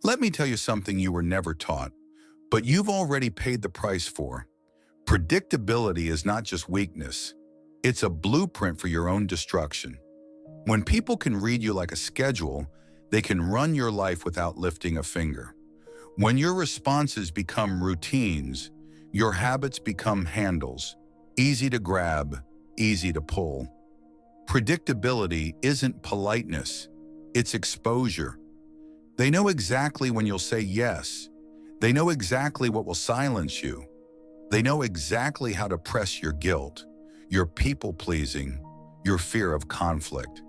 Let me tell you something you were never taught, but you've already paid the price for. Predictability is not just weakness. It's a blueprint for your own destruction. When people can read you like a schedule, they can run your life without lifting a finger. When your responses become routines, your habits become handles, easy to grab, easy to pull. Predictability isn't politeness, it's exposure. They know exactly when you'll say yes. They know exactly what will silence you. They know exactly how to press your guilt, your people-pleasing, your fear of conflict.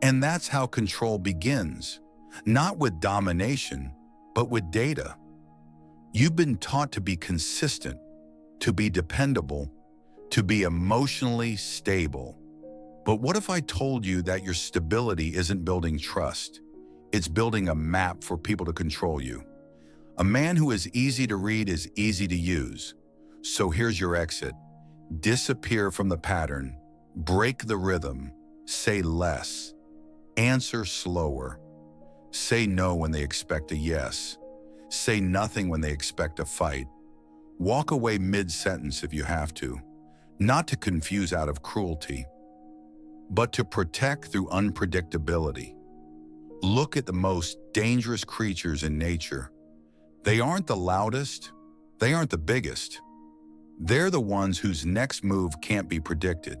And that's how control begins, not with domination, but with data. You've been taught to be consistent, to be dependable, to be emotionally stable. But what if I told you that your stability isn't building trust? It's building a map for people to control you. A man who is easy to read is easy to use. So here's your exit. Disappear from the pattern. Break the rhythm. Say less. Answer slower. Say no when they expect a yes. Say nothing when they expect a fight. Walk away mid-sentence if you have to. Not to confuse out of cruelty, but to protect through unpredictability. Look at the most dangerous creatures in nature. They aren't the loudest. They aren't the biggest. They're the ones whose next move can't be predicted.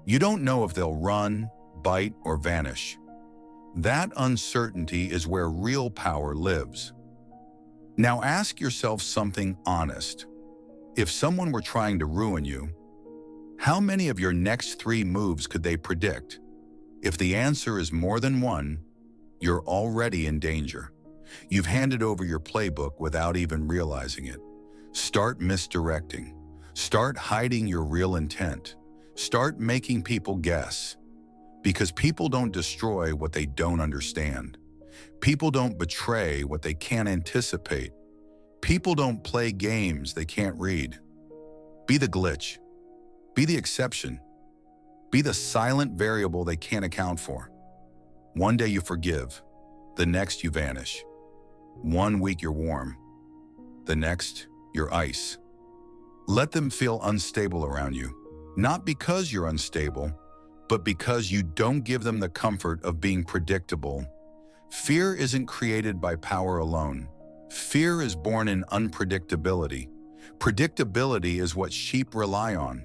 You don't know if they'll run, bite, or vanish. That uncertainty is where real power lives. Now ask yourself something honest. If someone were trying to ruin you, how many of your next 3 moves could they predict? If the answer is more than one, you're already in danger. You've handed over your playbook without even realizing it. Start misdirecting. Start hiding your real intent. Start making people guess. Because people don't destroy what they don't understand. People don't betray what they can't anticipate. People don't play games they can't read. Be the glitch. Be the exception. Be the silent variable they can't account for. One day you forgive. The next you vanish. 1 week you're warm. The next you're ice. Let them feel unstable around you. Not because you're unstable, but because you don't give them the comfort of being predictable. Fear isn't created by power alone. Fear is born in unpredictability. Predictability is what sheep rely on.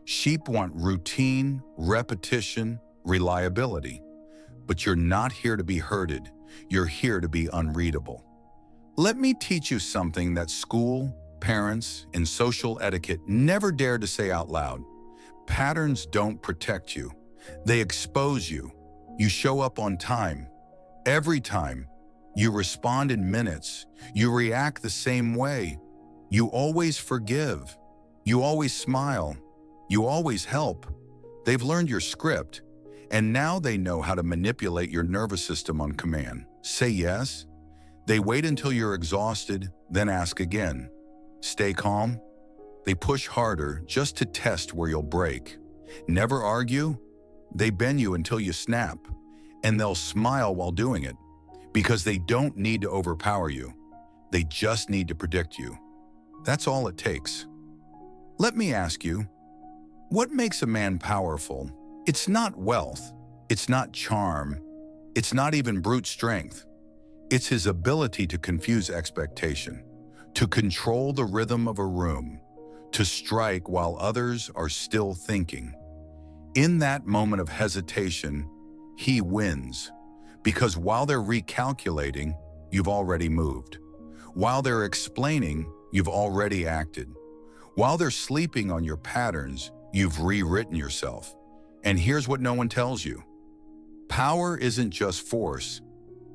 Sheep want routine, repetition, reliability. But you're not here to be herded. You're here to be unreadable. Let me teach you something that school, parents, and social etiquette never dare to say out loud. Patterns don't protect you. They expose you. You show up on time. Every time. You respond in minutes. You react the same way. You always forgive. You always smile. You always help. They've learned your script, and now they know how to manipulate your nervous system on command. Say yes. They wait until you're exhausted, then ask again. Stay calm. They push harder just to test where you'll break. Never argue. They bend you until you snap, and they'll smile while doing it, because they don't need to overpower you. They just need to predict you. That's all it takes. Let me ask you, what makes a man powerful? It's not wealth. It's not charm. It's not even brute strength. It's his ability to confuse expectation, to control the rhythm of a room, to strike while others are still thinking. In that moment of hesitation, he wins, because while they're recalculating, you've already moved. While they're explaining, you've already acted. While they're sleeping on your patterns, you've rewritten yourself. And here's what no one tells you. Power isn't just force.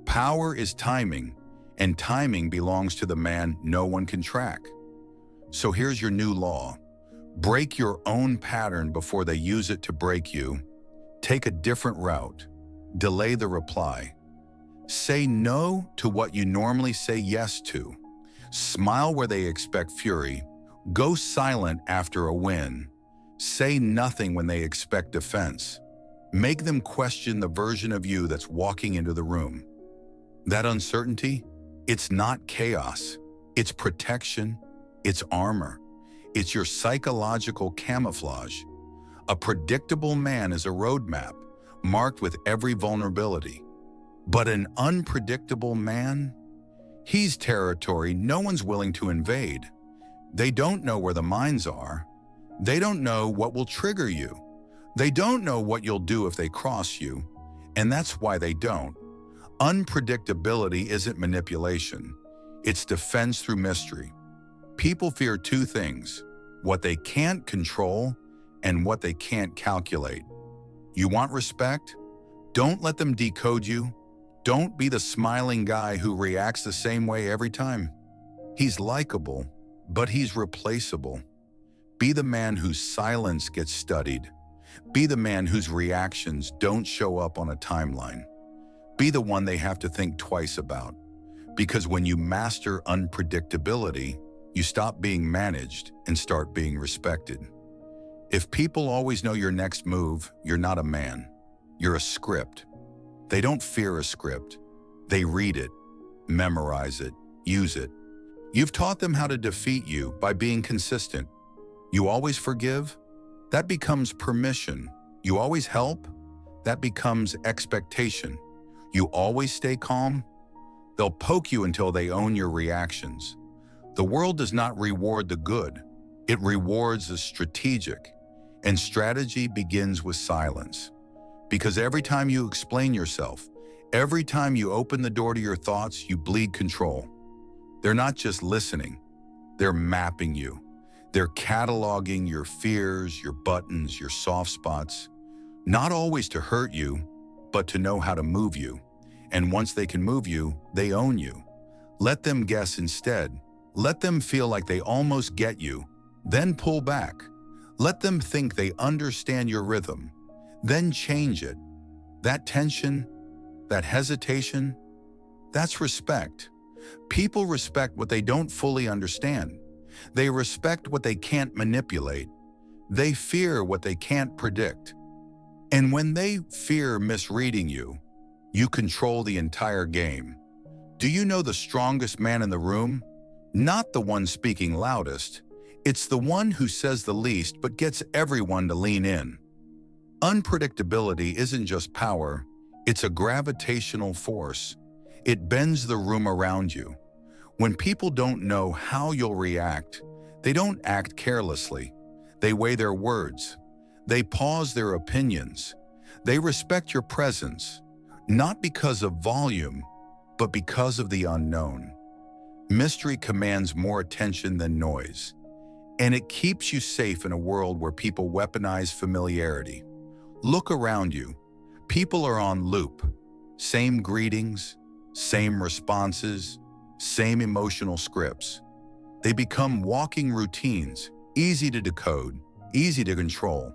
Power is timing, and timing belongs to the man no one can track. So here's your new law. Break your own pattern before they use it to break you. Take a different route. Delay the reply. Say no to what you normally say yes to. Smile where they expect fury. Go silent after a win. Say nothing when they expect defense. Make them question the version of you that's walking into the room. That uncertainty, It's not chaos. It's protection. It's armor. It's your psychological camouflage. A predictable man is a roadmap marked with every vulnerability. But an unpredictable man? He's territory no one's willing to invade. They don't know where the mines are. They don't know what will trigger you. They don't know what you'll do if they cross you. And that's why they don't. Unpredictability isn't manipulation. It's defense through mystery. People fear two things: what they can't control and what they can't calculate. You want respect? Don't let them decode you. Don't be the smiling guy who reacts the same way every time. He's likable, but he's replaceable. Be the man whose silence gets studied. Be the man whose reactions don't show up on a timeline. Be the one they have to think twice about. Because when you master unpredictability, you stop being managed and start being respected. If people always know your next move, you're not a man. You're a script. They don't fear a script. They read it, memorize it, use it. You've taught them how to defeat you by being consistent. You always forgive? That becomes permission. You always help? That becomes expectation. You always stay calm? They'll poke you until they own your reactions. The world does not reward the good. It rewards the strategic. And strategy begins with silence. Because every time you explain yourself, every time you open the door to your thoughts, you bleed control. They're not just listening. They're mapping you. They're cataloging your fears, your buttons, your soft spots. Not always to hurt you, but to know how to move you. And once they can move you, they own you. Let them guess instead. Let them feel like they almost get you. Then pull back. Let them think they understand your rhythm. Then change it. That tension, that hesitation, that's respect. People respect what they don't fully understand. They respect what they can't manipulate. They fear what they can't predict. And when they fear misreading you, you control the entire game. Do you know the strongest man in the room? Not the one speaking loudest. It's the one who says the least but gets everyone to lean in. Unpredictability isn't just power, it's a gravitational force. It bends the room around you. When people don't know how you'll react, they don't act carelessly. They weigh their words. They pause their opinions. They respect your presence, not because of volume, but because of the unknown. Mystery commands more attention than noise, and it keeps you safe in a world where people weaponize familiarity. Look around you. People are on loop. Same greetings, same responses, same emotional scripts. They become walking routines, easy to decode, easy to control.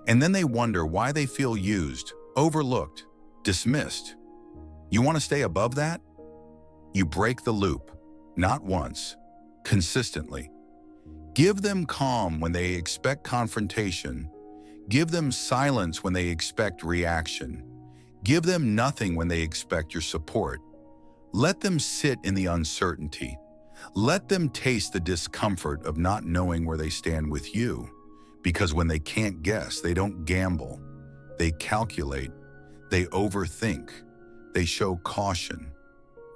And then they wonder why they feel used, overlooked, dismissed. You want to stay above that? You break the loop, not once, consistently. Give them calm when they expect confrontation. Give them silence when they expect reaction. Give them nothing when they expect your support. Let them sit in the uncertainty. Let them taste the discomfort of not knowing where they stand with you. Because when they can't guess, they don't gamble. They calculate. They overthink. They show caution.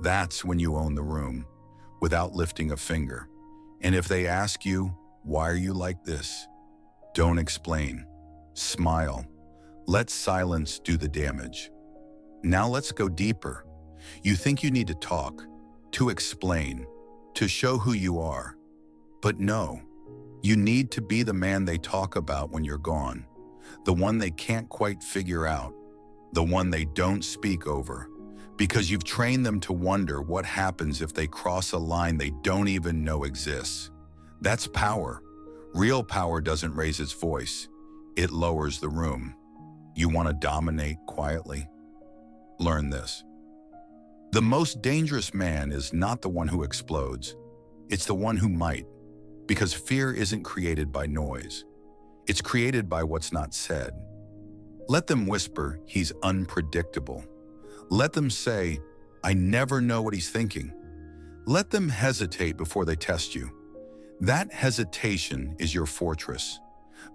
That's when you own the room, without lifting a finger. And if they ask you, why are you like this? Don't explain. Smile. Let silence do the damage. Now let's go deeper. You think you need to talk, to explain, to show who you are. But no, you need to be the man they talk about when you're gone, the one they can't quite figure out, the one they don't speak over, because you've trained them to wonder what happens if they cross a line they don't even know exists. That's power. Real power doesn't raise its voice. It lowers the room. You want to dominate quietly? Learn this. The most dangerous man is not the one who explodes. It's the one who might. Because fear isn't created by noise. It's created by what's not said. Let them whisper, he's unpredictable. Let them say, I never know what he's thinking. Let them hesitate before they test you. That hesitation is your fortress,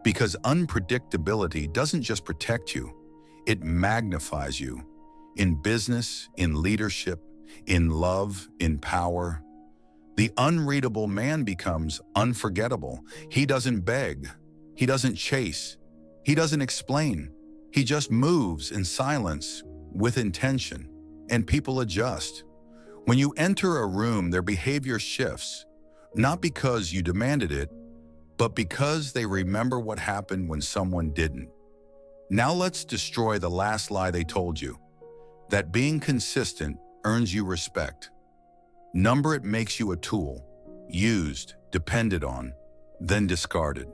because unpredictability doesn't just protect you, it magnifies you. In business, in leadership, in love, in power. The unreadable man becomes unforgettable. He doesn't beg. He doesn't chase. He doesn't explain. He just moves in silence with intention, and people adjust. When you enter a room, their behavior shifts, not because you demanded it, but because they remember what happened when someone didn't. Now let's destroy the last lie they told you, that being consistent earns you respect. Number it makes you a tool, used, depended on, then discarded.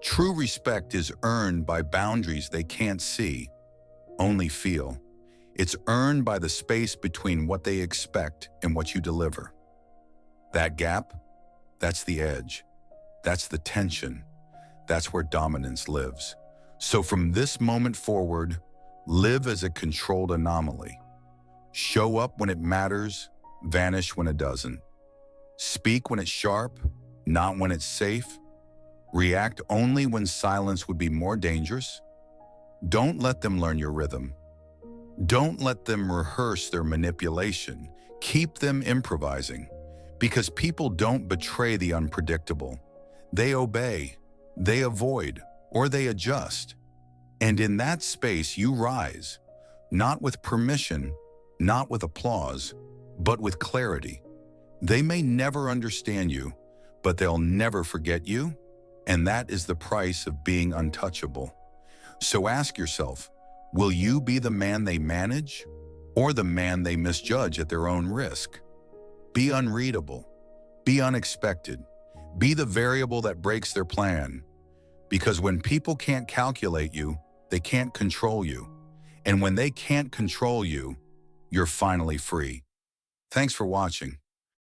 True respect is earned by boundaries they can't see, only feel. It's earned by the space between what they expect and what you deliver. That gap, that's the edge. That's the tension. That's where dominance lives. So from this moment forward, live as a controlled anomaly. Show up when it matters, vanish when it doesn't. Speak when it's sharp, not when it's safe. React only when silence would be more dangerous. Don't let them learn your rhythm. Don't let them rehearse their manipulation. Keep them improvising, because people don't betray the unpredictable. They obey, they avoid, or they adjust. And in that space you rise, not with permission, not with applause, but with clarity. They may never understand you, but they'll never forget you, and that is the price of being untouchable. So ask yourself, will you be the man they manage, or the man they misjudge at their own risk? Be unreadable, be unexpected, be the variable that breaks their plan. Because when people can't calculate you, they can't control you. And when they can't control you, you're finally free. Thanks for watching.